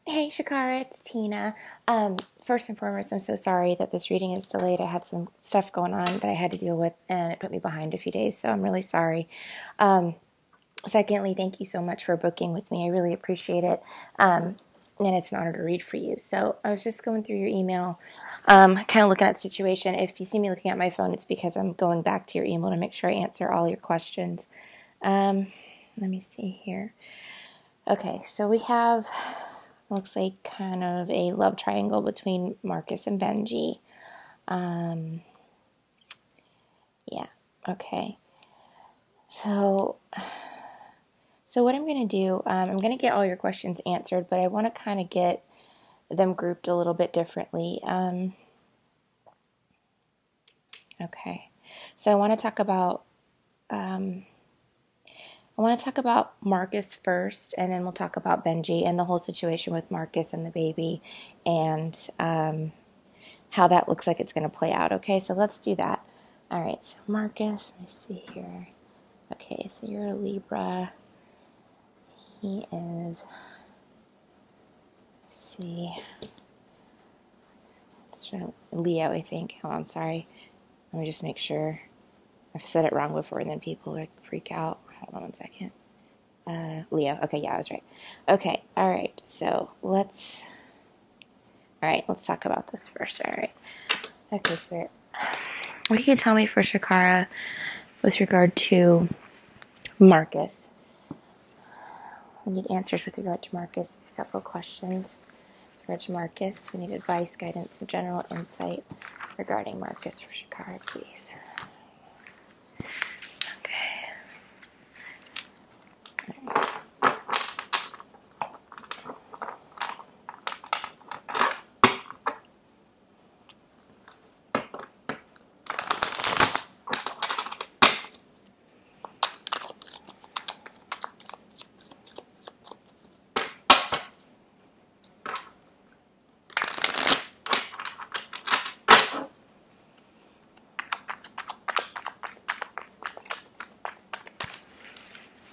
Hey ChaKara, it's Tina. First and foremost, I'm so sorry that this reading is delayed. I had some stuff going on that I had to deal with, and it put me behind a few days, so I'm really sorry. Secondly, thank you so much for booking with me. I really appreciate it, and it's an honor to read for you. So I was just going through your email, kind of looking at the situation. If you see me looking at my phone, it's because I'm going back to your email to make sure I answer all your questions. Let me see here. Okay, so we have... looks like kind of a love triangle between Marcus and Benji. Yeah, okay. So what I'm going to do, I'm going to get all your questions answered, but I want to kind of get them grouped a little bit differently. Okay, so I want to talk about Marcus first, and then we'll talk about Benji and the whole situation with Marcus and the baby, and how that looks like it's going to play out. Okay, so let's do that. All right, so Marcus, let me see here. Okay, so you're a Libra. He is, let's see, Leo, I think. Oh, I'm sorry. Let me just make sure. I've said it wrong before, and then people like freak out. Hold on one second. Leo. Okay, yeah, I was right. Okay, all right. So let's talk about this first. All right. Okay, Spirit. What can you tell me for ChaKara with regard to Marcus? We need answers with regard to Marcus. Several questions with regard to Marcus. We need advice, guidance, and general insight regarding Marcus for ChaKara, please.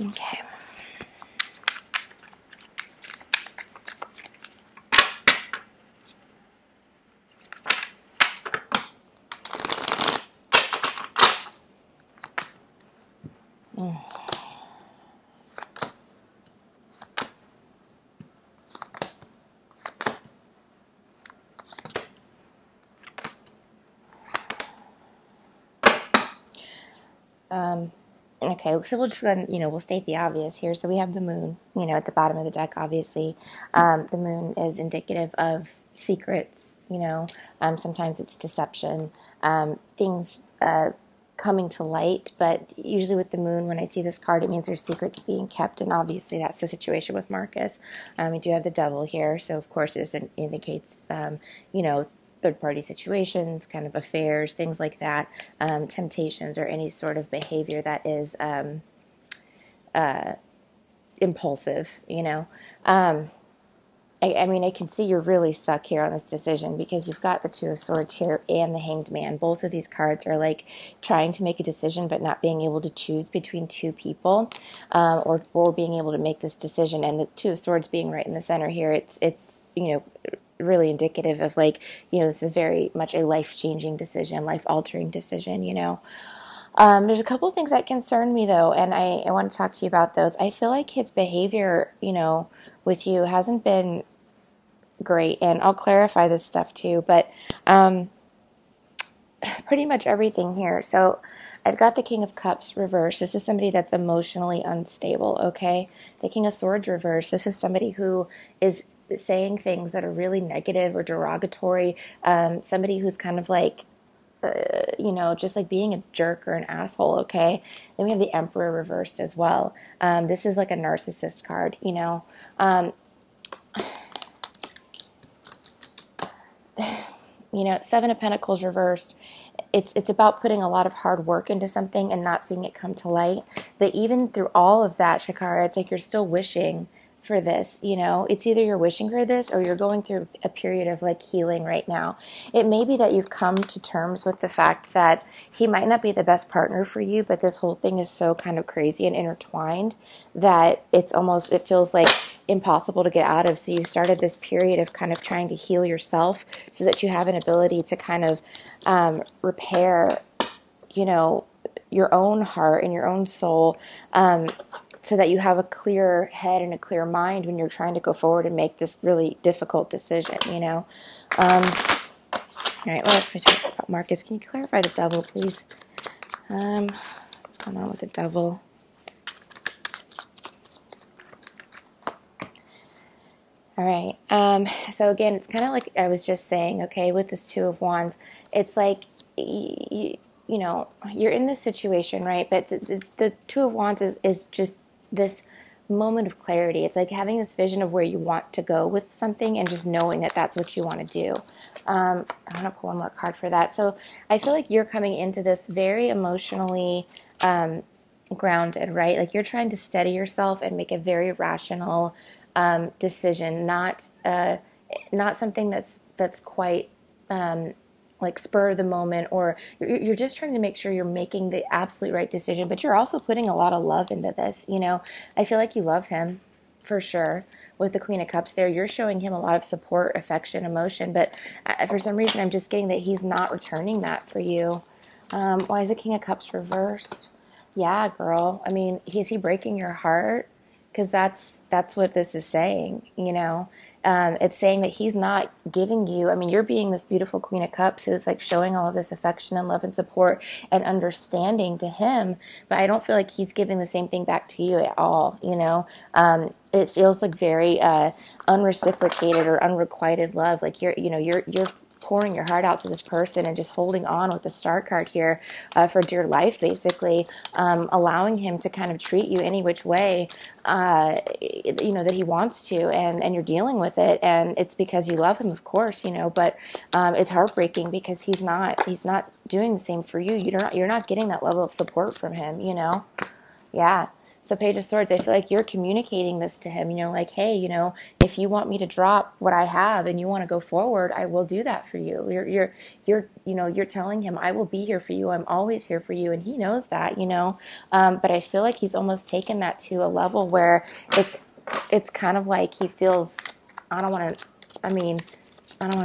Okay. Okay, so we'll just go ahead and, we'll state the obvious here. So we have the moon, at the bottom of the deck, obviously. The moon is indicative of secrets, sometimes it's deception, things coming to light. But usually with the moon, when I see this card, it means there's secrets being kept, and obviously that's the situation with Marcus. We do have the devil here, so of course this indicates, third-party situations, kind of affairs, things like that, temptations, or any sort of behavior that is impulsive, I can see you're really stuck here on this decision because you've got the Two of Swords here and the Hanged Man. Both of these cards are like trying to make a decision but not being able to choose between two people, or being able to make this decision. And the Two of Swords being right in the center here, it's really indicative of this is very much a life-changing decision, life-altering decision, There's a couple of things that concern me, though, and I want to talk to you about those. I feel like his behavior, with you hasn't been great, and I'll clarify this stuff, too, but pretty much everything here. So I've got the King of Cups reversed. This is somebody that's emotionally unstable, okay? The King of Swords reversed. This is somebody who is saying things that are really negative or derogatory, somebody who's kind of like, just like being a jerk or an asshole, okay? Then we have the Emperor reversed as well. This is like a narcissist card, Seven of Pentacles reversed. It's about putting a lot of hard work into something and not seeing it come to light. But even through all of that, ChaKara, it's like you're still wishing for this, It's either you're wishing for this or you're going through a period of healing right now. It may be that you've come to terms with the fact that he might not be the best partner for you, but this whole thing is so kind of crazy and intertwined that it feels like impossible to get out of. So you started this period of kind of trying to heal yourself so that you have an ability to kind of repair, you know, your own heart and your own soul, so that you have a clear head and a clear mind when you're trying to go forward and make this really difficult decision, you know. All right, what else can we talk about, Marcus? Can you clarify the devil, please? What's going on with the devil? All right. So again, it's kind of like I was just saying, okay, with this Two of Wands, it's like, you know, you're in this situation, right? But the Two of Wands is just this moment of clarity. It's like having this vision of where you want to go with something and just knowing that that's what you want to do. I want to pull one more card for that. So I feel like you're coming into this very emotionally grounded, right? Like you're trying to steady yourself and make a very rational decision, not something that's quite like spur of the moment, or you're just trying to make sure you're making the absolute right decision, but you're also putting a lot of love into this. You know, I feel like you love him for sure. With the Queen of Cups there, you're showing him a lot of support, affection, emotion, but for some reason I'm just getting that he's not returning that for you. Why is the King of Cups reversed? Yeah, girl. I mean, is he breaking your heart? Because that's what this is saying, you know. It's saying that he's not giving you, I mean, you're being this beautiful Queen of Cups who's like showing all of this affection and love and support and understanding to him, but I don't feel like he's giving the same thing back to you at all, you know. It feels like very unreciprocated or unrequited love, like you're pouring your heart out to this person and just holding on with the Star card here for dear life, basically, allowing him to kind of treat you any which way, you know, that he wants to, and you're dealing with it, and it's because you love him, of course, you know, but it's heartbreaking because he's not doing the same for you. You're not getting that level of support from him, you know. Yeah. So Page of Swords, I feel like you're communicating this to him, you know, like, hey, you know, if you want me to drop what I have and you want to go forward, I will do that for you. You're telling him I will be here for you. I'm always here for you. And he knows that, you know, but I feel like he's almost taken that to a level where it's kind of like he feels, I don't want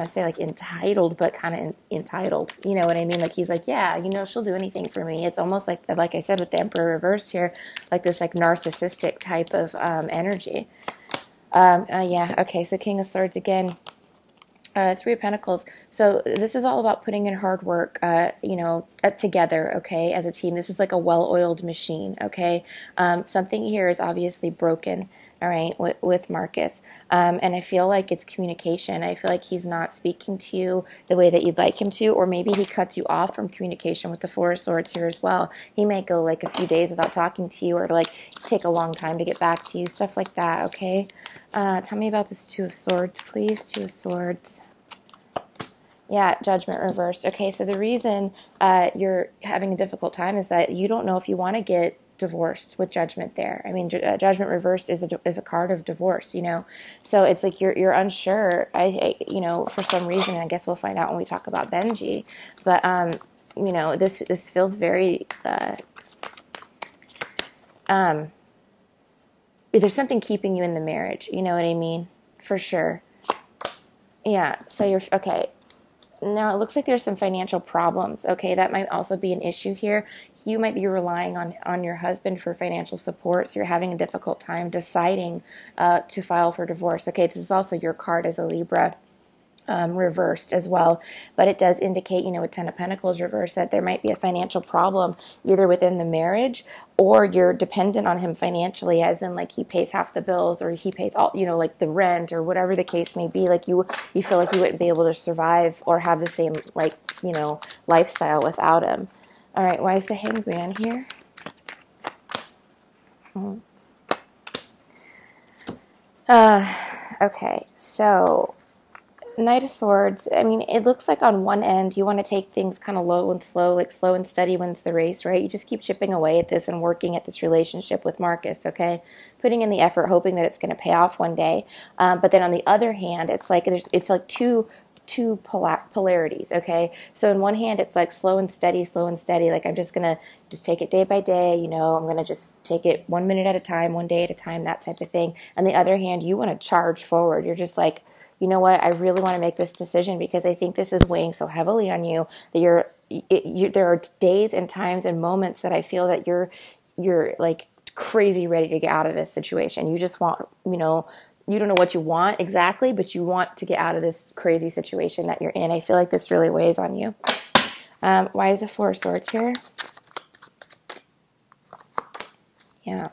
to say like entitled, but kind of entitled. You know what I mean? Like he's like, yeah, you know, she'll do anything for me. It's almost like I said with the Emperor reversed here, like this like narcissistic type of energy. Yeah. Okay. So King of Swords again. Three of Pentacles. So this is all about putting in hard work, you know, together, okay, as a team. This is like a well-oiled machine, okay? Something here is obviously broken, all right, with Marcus. And I feel like it's communication. I feel like he's not speaking to you the way that you'd like him to, or maybe he cuts you off from communication with the Four of Swords here as well. He may go like a few days without talking to you, or like take a long time to get back to you, stuff like that, okay? Tell me about this Two of Swords, please. Two of Swords. Yeah, Judgment reversed. Okay, so the reason you're having a difficult time is that you don't know if you want to get divorced with Judgment there. I mean, Judgment reversed is a card of divorce, you know. So it's like you're unsure. You know, for some reason, I guess we'll find out when we talk about Benji. But you know, this feels very there's something keeping you in the marriage. You know what I mean? For sure. Yeah. So you're okay. Now, it looks like there's some financial problems, okay? That might also be an issue here. You might be relying on your husband for financial support, so you're having a difficult time deciding to file for divorce, okay? This is also your card as a Libra. Reversed as well, but it does indicate, you know, with Ten of Pentacles reversed, that there might be a financial problem either within the marriage, or you're dependent on him financially, as in like he pays half the bills, or he pays all, you know, like the rent, or whatever the case may be. Like you feel like you wouldn't be able to survive or have the same, like, you know, lifestyle without him. All right, why is the Hanged Man here? Okay, so Knight of Swords, I mean, it looks like on one end you want to take things kind of low and slow, like slow and steady wins the race, right? You just keep chipping away at this and working at this relationship with Marcus, okay? Putting in the effort, hoping that it's going to pay off one day. But then on the other hand, it's like two two polarities, okay? So in one hand, it's like slow and steady, like I'm just gonna just take it day by day, you know, I'm gonna just take it 1 minute at a time, 1 day at a time, that type of thing. On the other hand, you want to charge forward. You're just like, you know what, I really want to make this decision because I think this is weighing so heavily on you that there are days and times and moments that I feel that you're like crazy ready to get out of this situation. You just want, you know, you don't know what you want exactly, but you want to get out of this crazy situation that you're in. I feel like this really weighs on you. Why is the Four of Swords here? Yeah.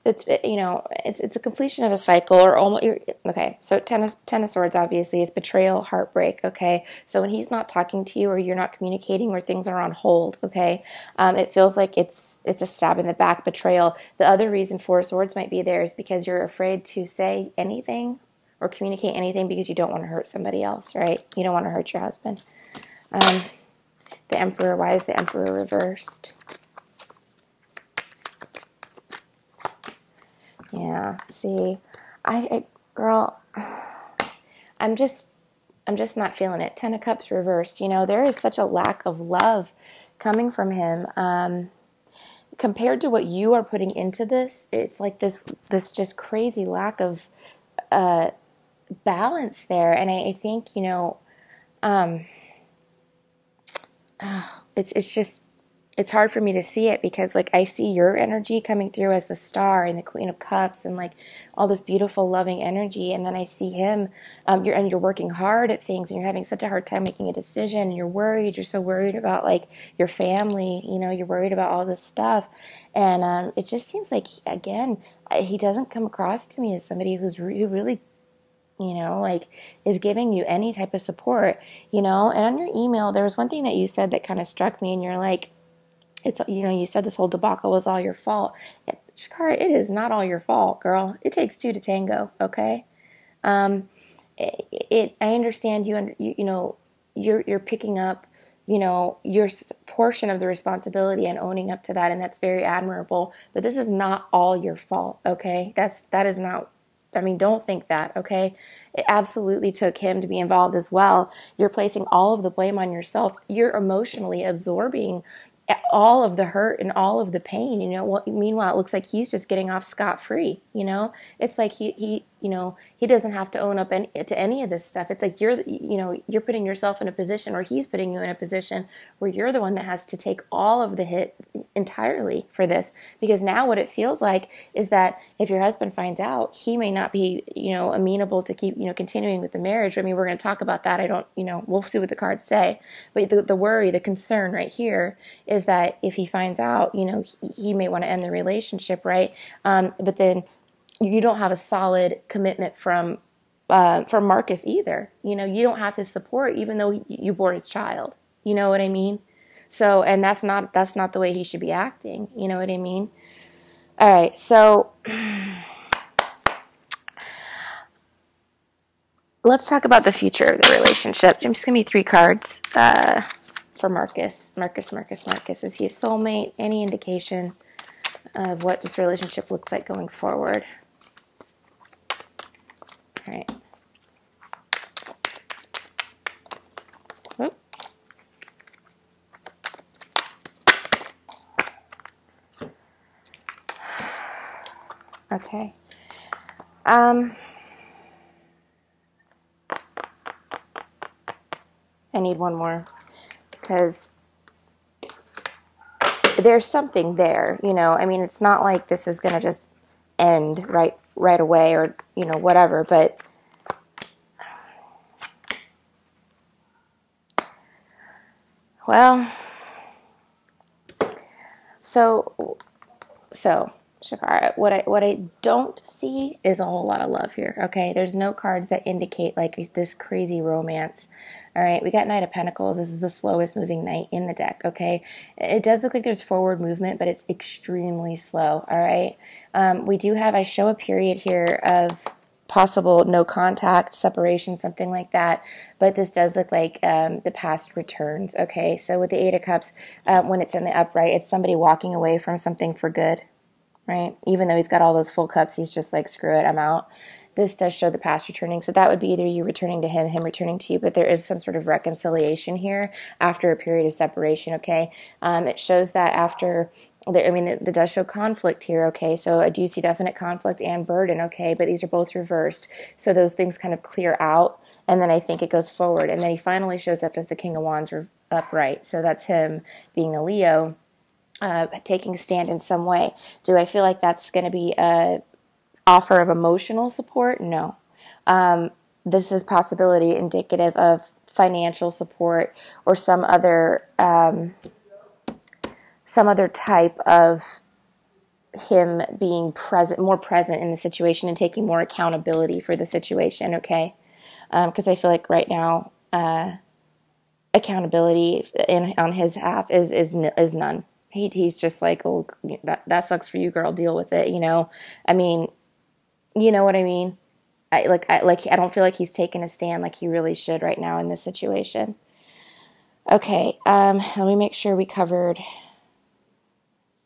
It's, you know, it's a completion of a cycle or almost, okay, so Ten of Swords obviously is betrayal, heartbreak, okay? So when he's not talking to you or you're not communicating or things are on hold, okay, it feels like it's a stab in the back, betrayal. The other reason Four of Swords might be there is because you're afraid to say anything or communicate anything because you don't want to hurt somebody else, right? You don't want to hurt your husband. The Emperor, why is the Emperor reversed? Yeah, see, girl, I'm just not feeling it. 10 of Cups reversed. You know, there is such a lack of love coming from him. Compared to what you are putting into this, it's like this just crazy lack of balance there. And I think, you know, it's just, it's hard for me to see it because, like, I see your energy coming through as the Star and the Queen of Cups and, like, all this beautiful, loving energy. And then I see him, you're working hard at things and you're having such a hard time making a decision and you're worried. You're so worried about, like, your family, you know, you're worried about all this stuff. And it just seems like, again, he doesn't come across to me as somebody who really, you know, like, is giving you any type of support, you know. And on your email, there was one thing that you said that kind of struck me, and you're like, it's, you know, you said this whole debacle was all your fault. ChaKara, it is not all your fault, girl. It takes two to tango, okay? I understand you know, you're picking up, you know, your portion of the responsibility and owning up to that, and that's very admirable. But this is not all your fault, okay? That is not. I mean, don't think that, okay? It absolutely took him to be involved as well. You're placing all of the blame on yourself. You're emotionally absorbing all of the hurt and all of the pain, you know. Meanwhile, it looks like he's just getting off scot-free, you know. It's like he you know, he doesn't have to own up to any of this stuff. It's like you're putting yourself in a position, or he's putting you in a position where you're the one that has to take all of the hit entirely for this. Because now what it feels like is that if your husband finds out, he may not be, you know, amenable to keep, you know, continuing with the marriage. I mean, we're going to talk about that. I don't, you know, we'll see what the cards say. But the worry, the concern right here is that if he finds out, you know, he may want to end the relationship, right? But then you don't have a solid commitment from Marcus either. You know, you don't have his support, even though you bore his child. You know what I mean? So, and that's not the way he should be acting. You know what I mean? All right, so let's talk about the future of the relationship. I'm just gonna be 3 cards for Marcus. Marcus. Is he a soulmate? Any indication of what this relationship looks like going forward? All right. Whoop. Okay. I need one more because there's something there, you know. I mean, it's not like this is going to just end right away, or, you know, whatever, but well, so ChaKara, what I don't see is a whole lot of love here, okay? There's no cards that indicate, like, this crazy romance. All right, we got Knight of Pentacles. This is the slowest moving knight in the deck, okay? It does look like there's forward movement, but it's extremely slow, all right? We do have, I show a period here of possible no contact, separation, something like that, but this does look like the past returns, okay? So with the 8 of Cups, when it's in the upright, it's somebody walking away from something for good, right? Even though he's got all those full cups, he's just like, screw it, I'm out. this does show the past returning. So that would be either you returning to him, him returning to you, but there is some sort of reconciliation here after a period of separation, okay? It shows that after, I mean, it does show conflict here, okay? So I do see definite conflict and burden, okay? But these are both reversed. So those things kind of clear out, and then I think it goes forward. And then he finally shows up as the King of Wands upright. So that's him being a Leo, taking a stand in some way. Do I feel like that's going to be a offer of emotional support? No. This is possibility indicative of financial support or some other type of him being present, more present in the situation and taking more accountability for the situation, okay? Because I feel like right now accountability on his half is none. He's just like, oh, that sucks for you, girl. Deal with it, you know? I mean, you know what I mean? I don't feel like he's taking a stand like he really should right now in this situation. Okay, let me make sure we covered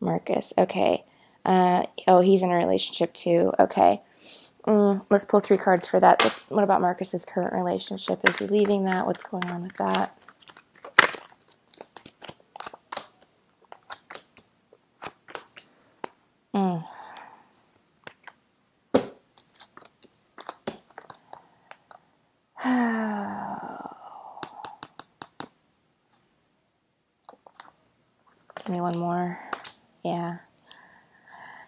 Marcus. Okay. Oh, he's in a relationship too. Okay. Let's pull 3 cards for that. What about Marcus's current relationship? Is he leaving that? What's going on with that? Give me one more. Yeah.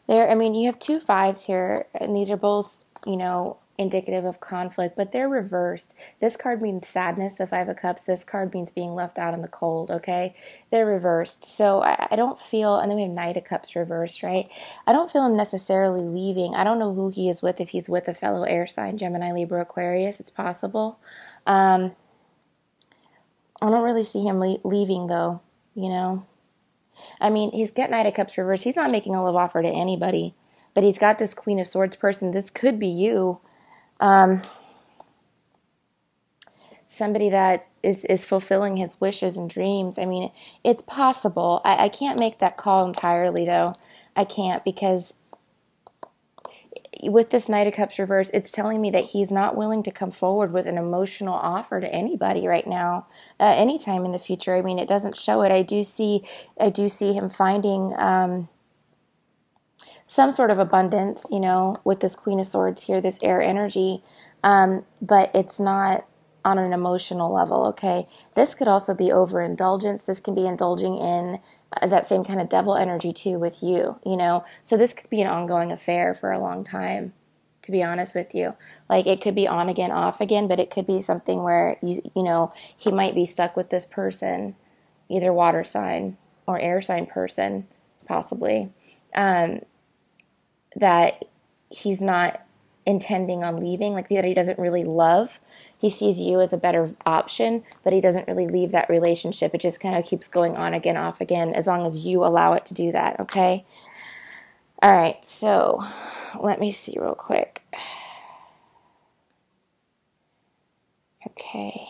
I mean, you have 2 5s here, and these are both, you know, indicative of conflict, but they're reversed. This card means sadness, the 5 of Cups. This card means being left out in the cold, okay? They're reversed. So I don't feel, and then we have Knight of Cups reversed, right? I don't feel him necessarily leaving. I don't know who he is with, if he's with a fellow air sign, Gemini, Libra, Aquarius. It's possible. I don't really see him leaving, though, you know? I mean, he's got Knight of Cups reversed. He's not making a love offer to anybody, but he's got this Queen of Swords person. This could be you. Somebody that is fulfilling his wishes and dreams. I mean, it's possible. I can't make that call entirely, though. I can't, because with this Knight of Cups reverse, it's telling me that he's not willing to come forward with an emotional offer to anybody right now, anytime in the future. I mean, it doesn't show it. I do see him finding some sort of abundance, you know, with this Queen of Swords here, this air energy, but it's not on an emotional level, okay? This could also be overindulgence. This can be indulging in that same kind of devil energy too with you, you know? So this could be an ongoing affair for a long time, to be honest with you. Like, it could be on again, off again, but it could be something where, you know, he might be stuck with this person, either water sign or air sign person, possibly, that he's not intending on leaving, like that he doesn't really love. He sees you as a better option, but he doesn't really leave that relationship. It just kind of keeps going on again, off again, as long as you allow it to do that, okay? All right, so let me see real quick. Okay.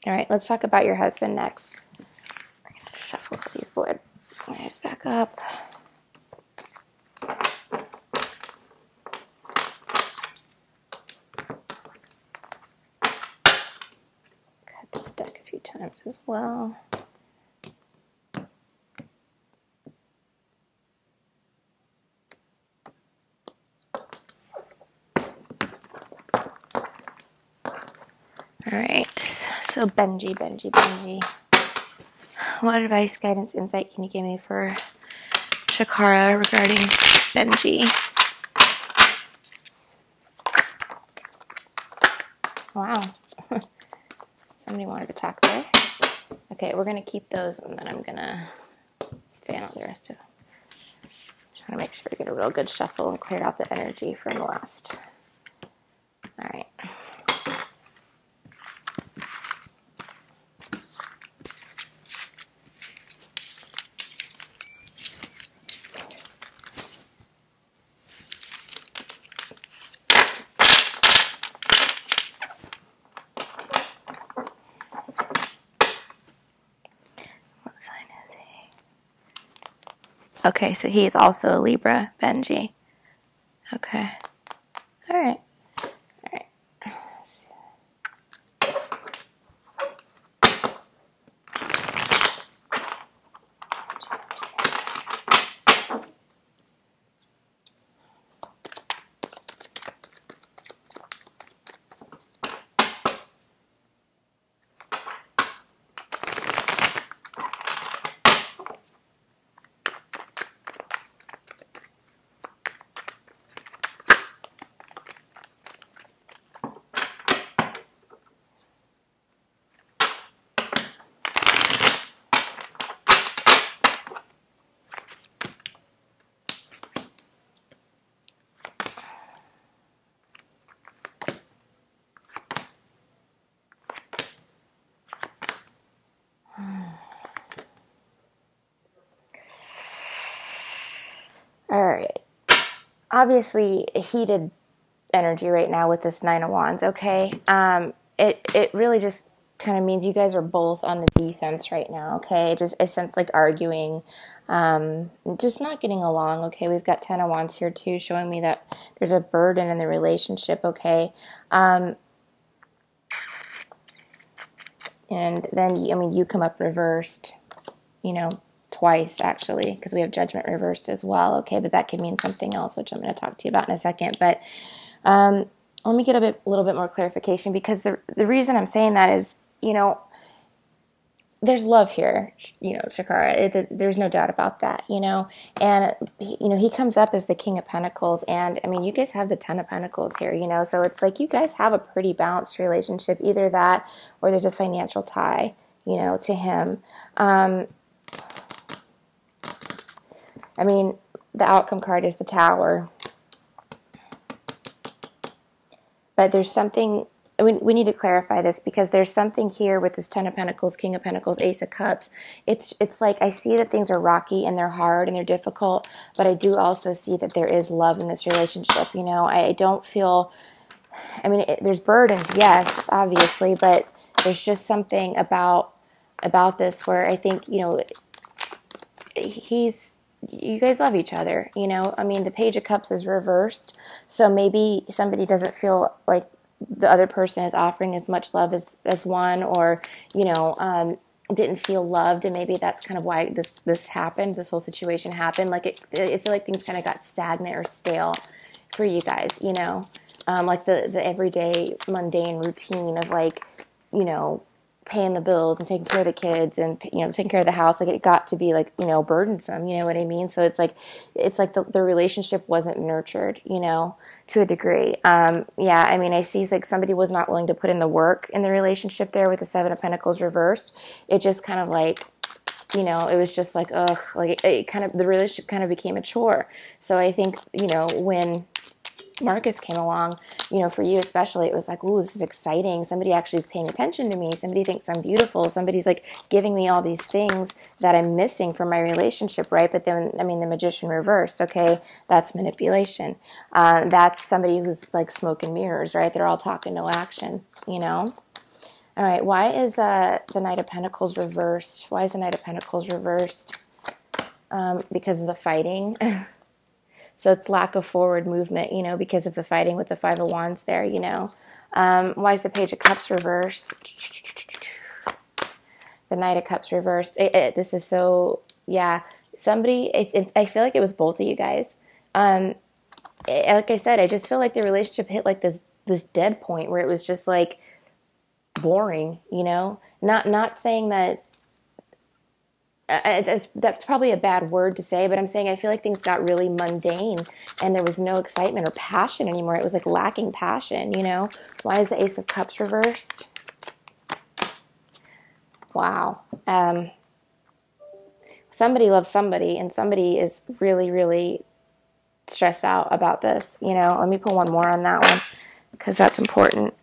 All right, let's talk about your husband next. I'm going to shuffle these board guys back up. Cut this deck a few times as well. All right, so Benji. What advice, guidance, insight can you give me for ChaKara regarding Benji? Wow. Somebody wanted to talk there. Okay, we're going to keep those, and then I'm going to fan out the rest of them. Just want to make sure to get a real good shuffle and clear out the energy from the last. All right. Okay, so he is also a Libra, Benji. Okay. All right. All right. All right. Obviously, heated energy right now with this Nine of Wands, okay? It really just kind of means you guys are both on the defense right now, okay? I sense like arguing, just not getting along, okay? We've got Ten of Wands here too, showing me that there's a burden in the relationship, okay? And then, you come up reversed, twice actually, because we have Judgment reversed as well, okay? But that could mean something else, which I'm going to talk to you about in a second. But let me get a little bit more clarification, because the reason I'm saying that is, there's love here, ChaKara. There's no doubt about that, And, he comes up as the King of Pentacles, and, you guys have the Ten of Pentacles here, So it's like you guys have a pretty balanced relationship, either that or there's a financial tie, to him. The outcome card is the Tower. But there's something, we need to clarify this, because there's something here with this Ten of Pentacles, King of Pentacles, Ace of Cups. It's like I see that things are rocky and they're hard and they're difficult, but I do also see that there is love in this relationship. I don't feel, there's burdens, yes, obviously, but there's just something about this where I think, you guys love each other, the Page of Cups is reversed, so maybe somebody doesn't feel like the other person is offering as much love as one, or, didn't feel loved, and maybe that's kind of why this happened, this whole situation happened. Like, I feel like things kind of got stagnant or stale for you guys, like the everyday mundane routine of, like, paying the bills and taking care of the kids and, taking care of the house. Like, it got to be like, burdensome, you know what I mean? So it's like the relationship wasn't nurtured, to a degree. I see like somebody was not willing to put in the work in the relationship there with the Seven of Pentacles reversed. It just kind of like, it was just like, ugh, like it kind of, the relationship kind of became a chore. So I think, when Marcus came along, for you especially, it was like, ooh, this is exciting. Somebody actually is paying attention to me. Somebody thinks I'm beautiful. Somebody's like giving me all these things that I'm missing from my relationship, right? But then, the Magician reversed, okay, that's manipulation. That's somebody who's like smoke and mirrors, right? They're all talking, no action, All right, why is the Knight of Pentacles reversed? Why is the Knight of Pentacles reversed? Because of the fighting. So it's lack of forward movement, because of the fighting with the Five of Wands there, Why is the Page of Cups reversed? The Knight of Cups reversed. This is so, yeah. Somebody, I feel like it was both of you guys. Like I said, I just feel like the relationship hit like this dead point where it was just like boring, Not saying that, that's probably a bad word to say, but I'm saying I feel like things got really mundane and there was no excitement or passion anymore. It was like lacking passion, Why is the Ace of Cups reversed? Wow. Somebody loves somebody, and somebody is really, really stressed out about this, Let me put one more on that one, because that's important.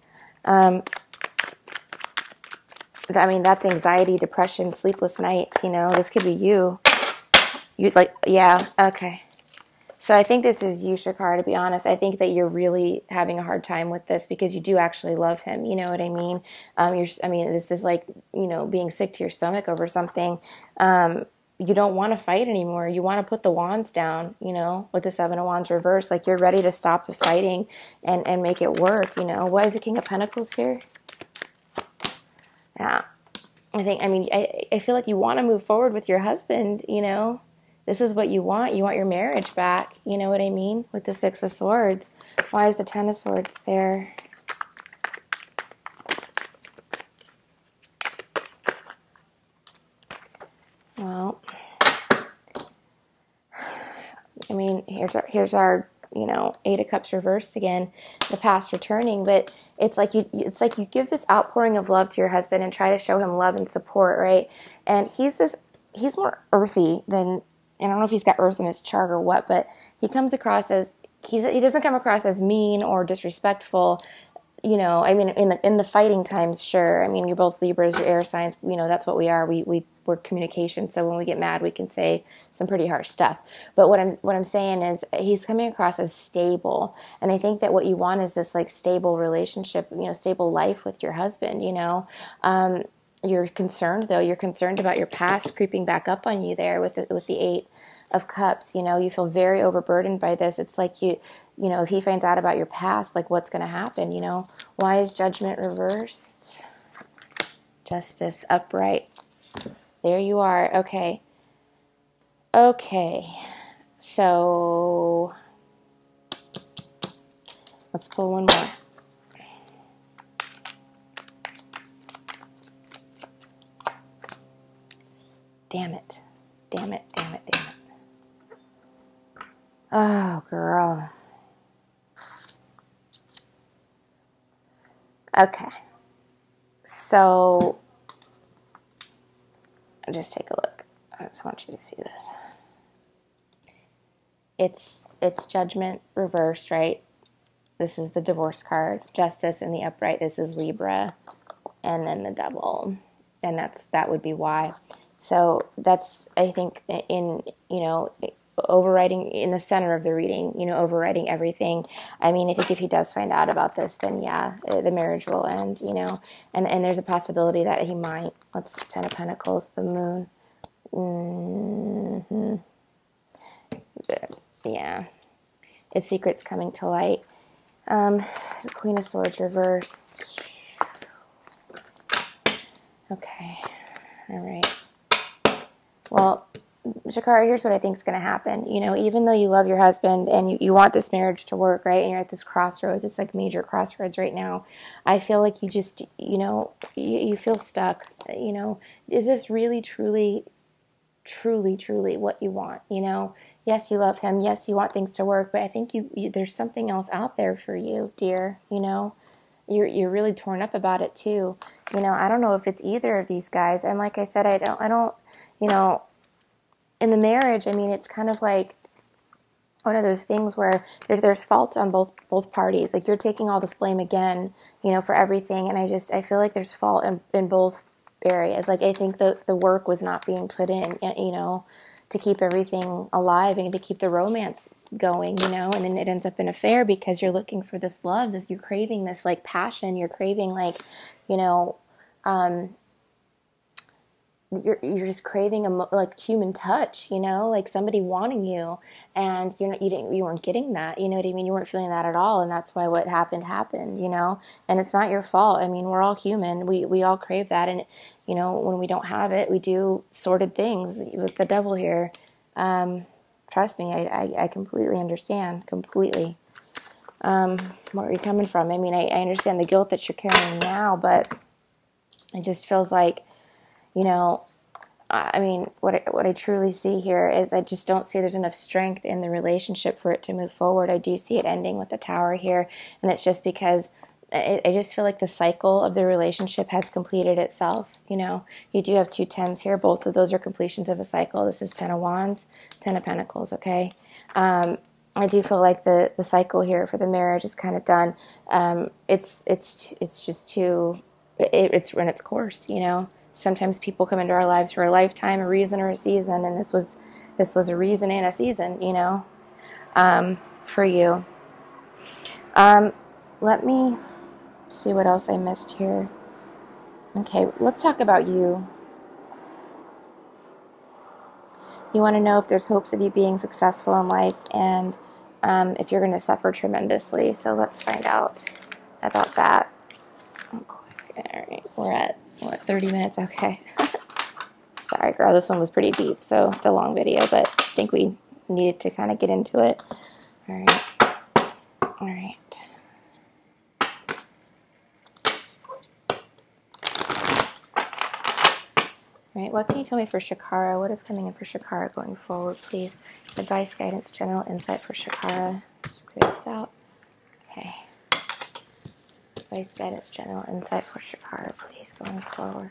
That's anxiety, depression, sleepless nights, This could be you. Yeah, okay. So I think this is you, ChaKara, to be honest. I think that you're really having a hard time with this because you do actually love him, you know what I mean? This is like, being sick to your stomach over something. you don't want to fight anymore. You want to put the wands down, you know, with the Seven of Wands reversed. Like you're ready to stop the fighting and make it work, you know. Why is the King of Pentacles here? Yeah. I feel like you want to move forward with your husband, you know. This is what you want. You want your marriage back. You know what I mean? With the Six of Swords. Why is the Ten of Swords there? Well, I mean, here's our you know, Eight of Cups reversed again, the past returning, but it's like you give this outpouring of love to your husband and try to show him love and support, right? And he's more earthy than, I don't know if he's got earth in his chart or what, but he comes across as, he doesn't come across as mean or disrespectful. You know, I mean, in the fighting times, sure. I mean, you're both Libras, you're air signs. You know, that's what we are. We're communication. So when we get mad, we can say some pretty harsh stuff. But what I'm saying is, he's coming across as stable, and I think that what you want is this like stable relationship. You know, stable life with your husband. You know, you're concerned though. You're concerned about your past creeping back up on you there with the Eight of Cups. You know, you feel very overburdened by this. It's like you know, if he finds out about your past, like what's going to happen, you know? Why is Judgment reversed? Justice upright. There you are. Okay. Okay. So let's pull one more. Damn it. Damn it. Damn it. Damn it. Oh, girl. Okay. So, just take a look. I just want you to see this. It's Judgment reversed, right? This is the Divorce card. Justice in the upright. This is Libra. And then the Devil. And that would be why. So that's, I think, in, you know, overriding in the center of the reading, you know, overriding everything. I mean, I think if he does find out about this, then yeah, the marriage will end, you know, and there's a possibility that he might. Let's Ten of Pentacles, the Moon. Mm-hmm. Yeah. His secret's coming to light. The Queen of Swords reversed. Okay. All right. Well, ChaKara, here's what I think is going to happen. You know, even though you love your husband and you want this marriage to work, right, and you're at this crossroads, it's like major crossroads right now, I feel like you just, you know, you feel stuck. You know, is this really, truly, truly, truly what you want? You know, yes, you love him. Yes, you want things to work, but I think there's something else out there for you, dear. You know, you're really torn up about it too. You know, I don't know if it's either of these guys. And like I said, I don't, you know, in the marriage, I mean, it's kind of like one of those things where there's fault on both parties. Like you're taking all this blame again, you know, for everything. And I feel like there's fault in both areas. Like I think the work was not being put in, you know, to keep everything alive and to keep the romance going, you know, and then it ends up in an affair because you're looking for this love, you're craving this like passion, you're craving like, you know, you're just craving like human touch, you know, like somebody wanting you, and you weren't getting that, you know what I mean? You weren't feeling that at all, and that's why what happened, you know. And it's not your fault. I mean, we're all human. We all crave that, and you know, when we don't have it, we do sordid things with the Devil here. Trust me, I completely understand, completely. Where are you coming from? I mean, I understand the guilt that you're carrying now, but it just feels like, you know, I mean, what I truly see here is I just don't see there's enough strength in the relationship for it to move forward. I do see it ending with the Tower here, and it's just because I just feel like the cycle of the relationship has completed itself. You know, you do have two tens here. Both of those are completions of a cycle. This is Ten of Wands, Ten of Pentacles, okay? I do feel like the cycle here for the marriage is kind of done. It's just too, it's run its course, you know? Sometimes people come into our lives for a lifetime, a reason, or a season, and this was a reason and a season, you know, for you. Let me see what else I missed here. Okay, let's talk about you. You want to know if there's hopes of you being successful in life, and if you're going to suffer tremendously. So let's find out about that. Oh, all right, we're at, what, 30 minutes? Okay. Sorry, girl, this one was pretty deep, so it's a long video, but I think we needed to kind of get into it. All right. All right. All right, what can you tell me for ChaKara? What is coming in for ChaKara going forward, please? Advice, guidance, general insight for ChaKara. Just clear this out. Okay. Advice, guidance, general insight for ChaKara, please, going forward.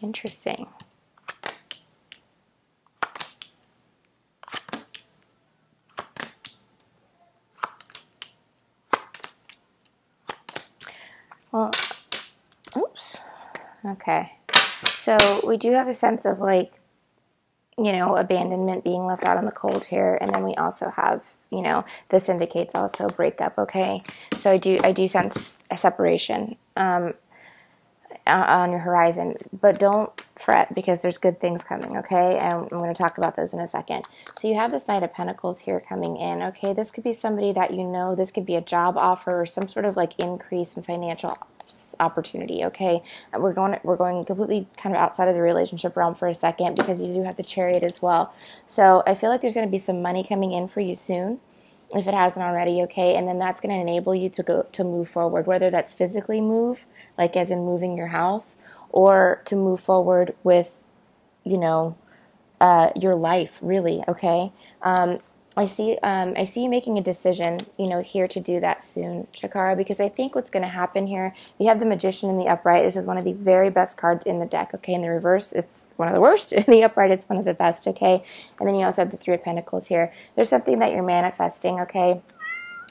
Interesting. Well, oops. Okay. So we do have a sense of, like, you know, abandonment, being left out in the cold here, and then we also have, you know, this indicates also breakup. Okay. So I do sense a separation on your horizon, but don't fret because there's good things coming, okay? And I'm going to talk about those in a second. So you have this Knight of Pentacles here coming in, okay? This could be somebody that you know. This could be a job offer or some sort of like increase in financial opportunity, okay? And we're going completely kind of outside of the relationship realm for a second because you do have the Chariot as well. So I feel like there's going to be some money coming in for you soon, if it hasn't already, okay? And then that's going to enable you to move forward, whether that's physically move, like as in moving your house, or to move forward with, you know, your life, really, okay? I see you making a decision, you know, here to do that soon, ChaKara, because I think what's going to happen here, you have the Magician in the upright. This is one of the very best cards in the deck, okay? In the reverse, it's one of the worst. In the upright, it's one of the best, okay? And then you also have the Three of Pentacles here. There's something that you're manifesting, okay?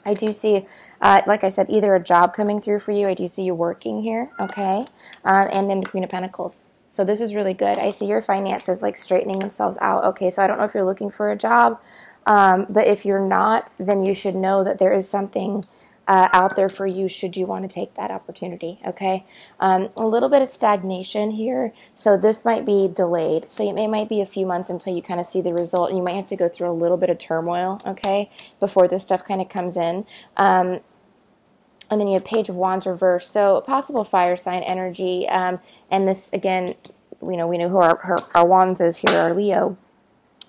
I do see, like I said, either a job coming through for you. I do see you working here, okay? And then the Queen of Pentacles. So this is really good. I see your finances like straightening themselves out, okay? So I don't know if you're looking for a job, but if you're not, then you should know that there is something out there for you should you want to take that opportunity, okay? A little bit of stagnation here, so this might be delayed. So it might be a few months until you kind of see the result, and you might have to go through a little bit of turmoil, okay, before this stuff kind of comes in. And then you have Page of Wands reverse, so possible fire sign energy, and this, again, we know who our Wands is here, our Leo,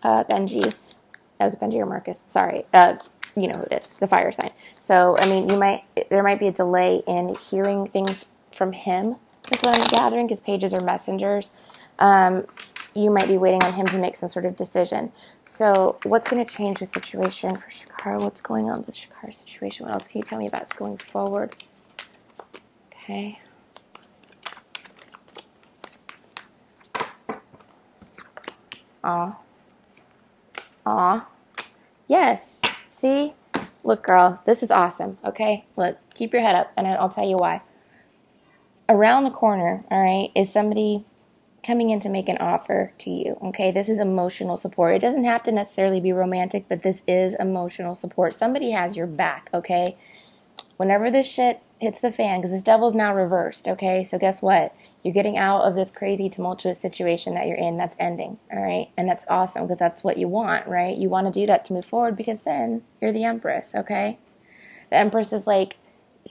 Benji. That was Benji or Marcus, sorry. You know who it is, the fire sign. So, I mean, there might be a delay in hearing things from him, is what I'm gathering, because pages are messengers. You might be waiting on him to make some sort of decision. So, what's going to change the situation for ChaKara? What's going on with the ChaKara situation? What else can you tell me about going forward? Okay. Aw. Aw. Yes. See? Look, girl, this is awesome, okay? Look, keep your head up, and I'll tell you why. Around the corner, all right, is somebody coming in to make an offer to you, okay? This is emotional support. It doesn't have to necessarily be romantic, but this is emotional support. Somebody has your back, okay? Whenever this shit hits the fan, because this devil's now reversed, okay? So guess what? You're getting out of this crazy, tumultuous situation that you're in that's ending, all right? And that's awesome because that's what you want, right? You want to do that to move forward because then you're the Empress, okay? The Empress is like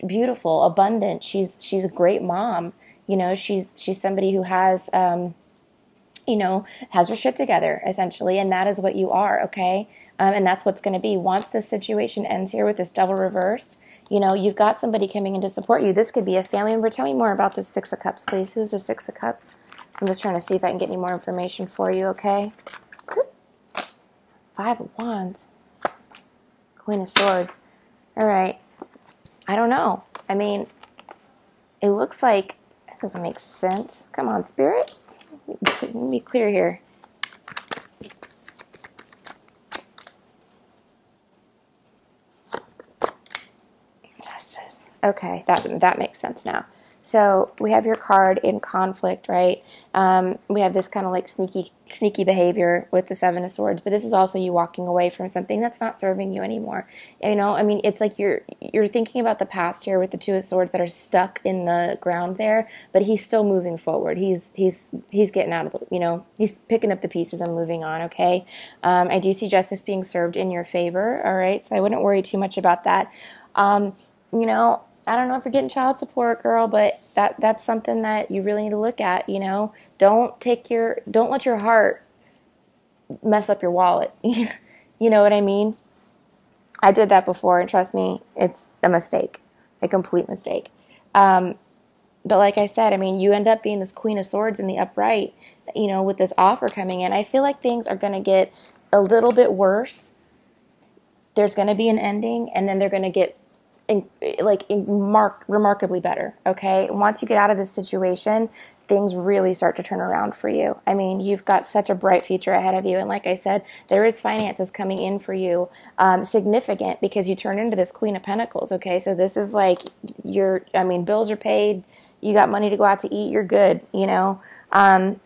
beautiful, abundant. She's a great mom. You know, she's somebody who has, has her shit together, essentially, and that is what you are, okay? And that's what's going to be. Once this situation ends here with this double reversed, you've got somebody coming in to support you. This could be a family member. Tell me more about this Six of Cups, please. Who's the Six of Cups? I'm just trying to see if I can get any more information for you, okay? Five of Wands. Queen of Swords. All right. I don't know. I mean, it looks like this doesn't make sense. Come on, Spirit. Let me clear here. Justice. Okay, that makes sense now. So we have your card in conflict, right? We have this kind of like sneaky behavior with the Seven of Swords, but this is also you walking away from something that's not serving you anymore. I mean, it's like you're thinking about the past here with the Two of Swords that are stuck in the ground there, but he's still moving forward. He's getting out of the, he's picking up the pieces and moving on, okay? I do see justice being served in your favor, all right? So I wouldn't worry too much about that. I don't know if you're getting child support, girl, but that's something that you really need to look at, Don't let your heart mess up your wallet. You know what I mean? I did that before, and trust me, it's a mistake, a complete mistake. But like I said, I mean, you end up being this Queen of Swords in the upright, with this offer coming in. I feel like things are going to get a little bit worse. There's going to be an ending, and then they're going to get remarkably better, okay? Once you get out of this situation, things really start to turn around for you. I mean, you've got such a bright future ahead of you, and like I said, there is finances coming in for you, significant, because you turn into this Queen of Pentacles, okay? So this is like bills are paid, you got money to go out to eat, you're good, I'm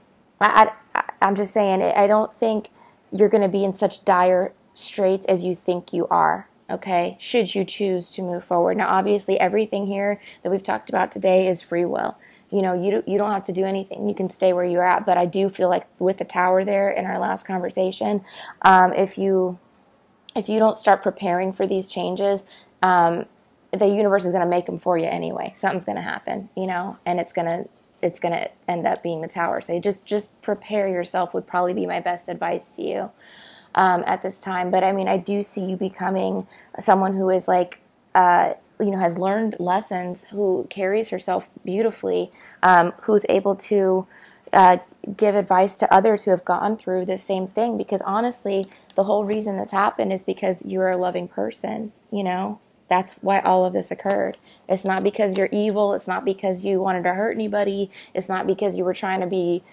just saying, I don't think you're going to be in such dire straits as you think you are. Okay, should you choose to move forward. Now, obviously, everything here that we've talked about today is free will. You don't have to do anything. You can stay where you're at. But I do feel like with the Tower there in our last conversation, if you don't start preparing for these changes, the universe is going to make them for you anyway. Something's going to happen, and it's going to end up being the Tower. So just prepare yourself would probably be my best advice to you. At this time. But I mean, I do see you becoming someone who is like, has learned lessons, who carries herself beautifully, who's able to give advice to others who have gone through the same thing. Because honestly, the whole reason this happened is because you're a loving person, That's why all of this occurred. It's not because you're evil. It's not because you wanted to hurt anybody. It's not because you were trying to be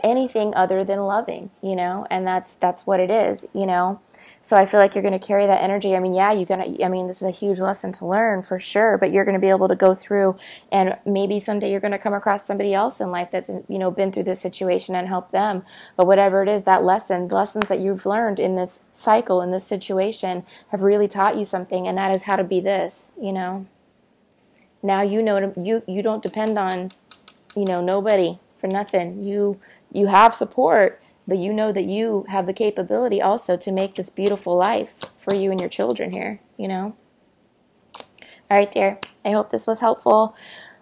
anything other than loving, and that's what it is, So I feel like you're going to carry that energy. I mean, this is a huge lesson to learn for sure, but you're going to be able to go through, and maybe someday you're going to come across somebody else in life that's, been through this situation and help them. But whatever it is, that lessons that you've learned in this cycle, in this situation, have really taught you something, and that is how to be this, Now you don't depend on, nobody for nothing. You have support, but you know that you have the capability also to make this beautiful life for you and your children here, All right, dear. I hope this was helpful.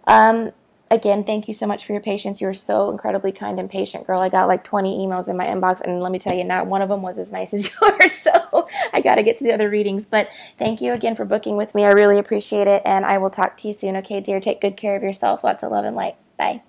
Again, thank you so much for your patience. You're so incredibly kind and patient, girl. I got like 20 emails in my inbox, and let me tell you, not one of them was as nice as yours, so I got to get to the other readings. But thank you again for booking with me. I really appreciate it, and I will talk to you soon. Okay, dear? Take good care of yourself. Lots of love and light. Bye.